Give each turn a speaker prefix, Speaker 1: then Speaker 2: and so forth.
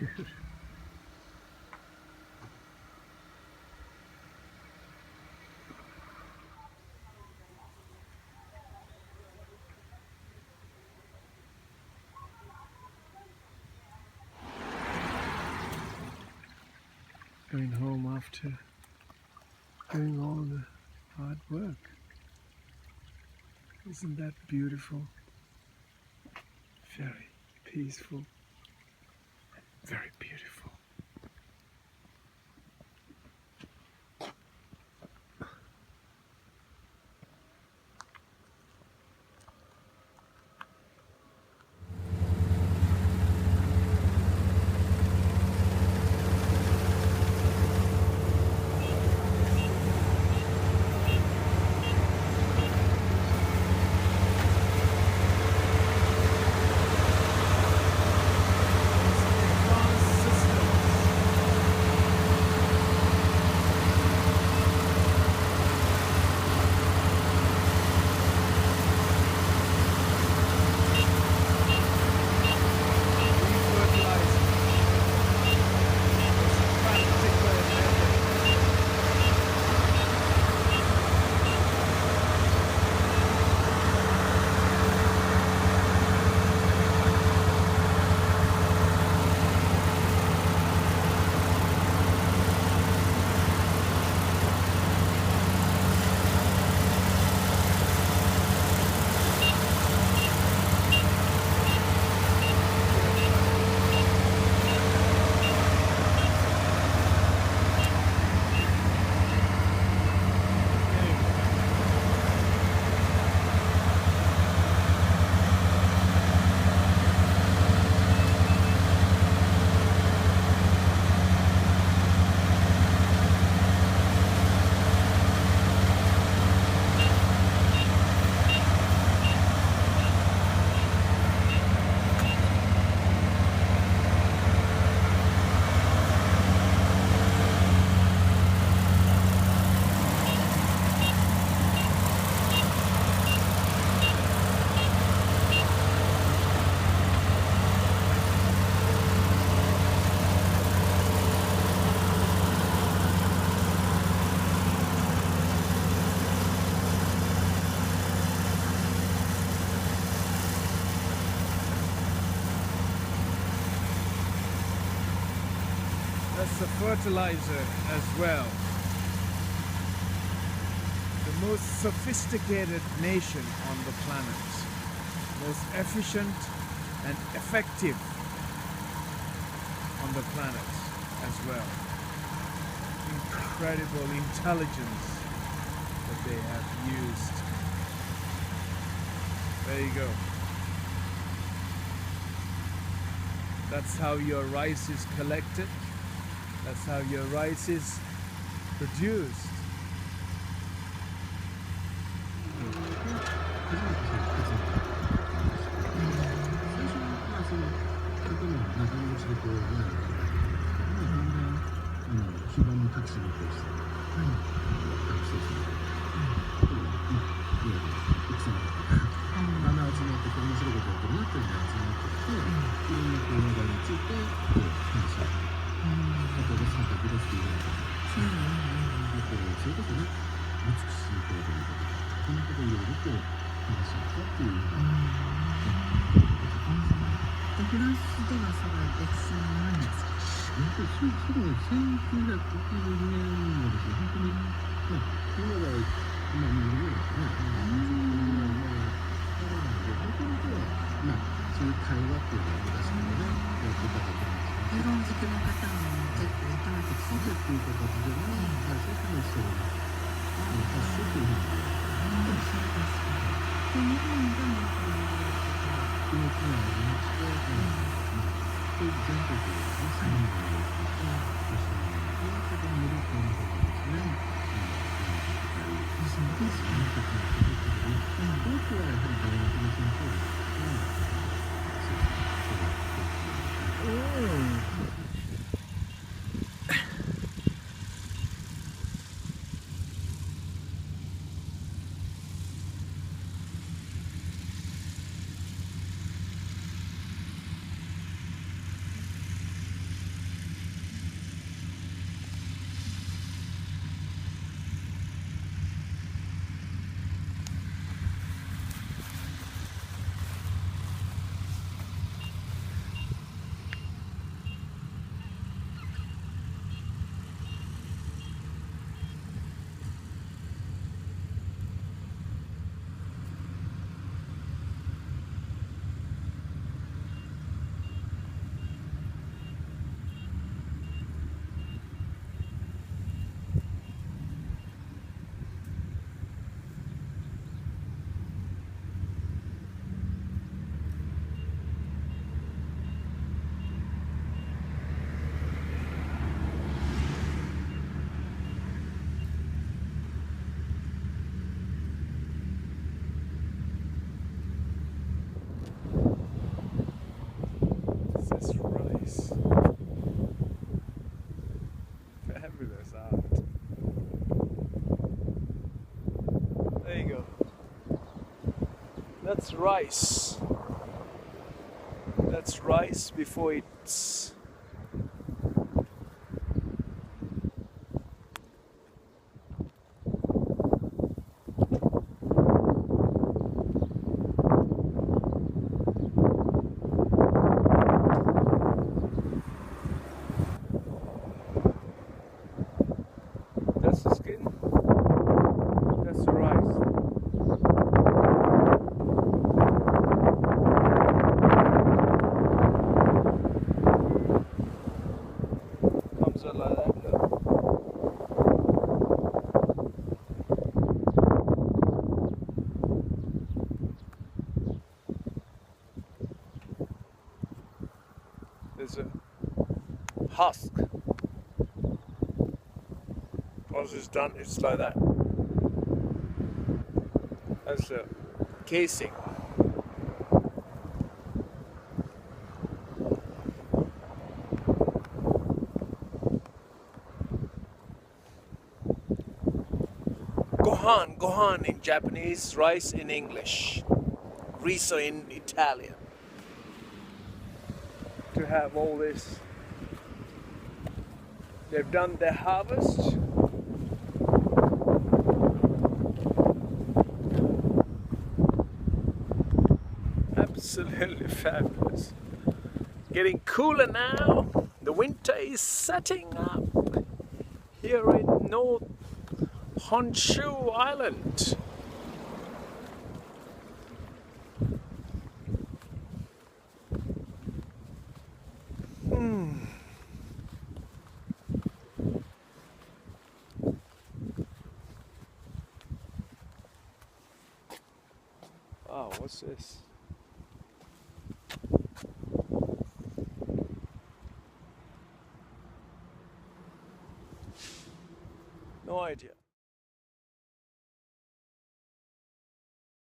Speaker 1: Going home after doing all the hard work. Isn't that beautiful? Very peaceful. Very beautiful. That's the fertilizer as well. The most sophisticated nation on the planet. Most efficient and effective on the planet as well. Incredible intelligence that they have used. There you go. That's how your rice is collected. That's how your rice is produced. That's rice. That's rice before it's that's the skin. That's the rice. Comes out like that, look. There's a husk. Once it's done, it's like that. That's the casing. Gohan in Japanese, rice in English, riso in Italian. To have all this, they've done their harvest. Absolutely fabulous. Getting cooler now. The winter is setting up here in North Honshu Island. Oh, what's this? No idea.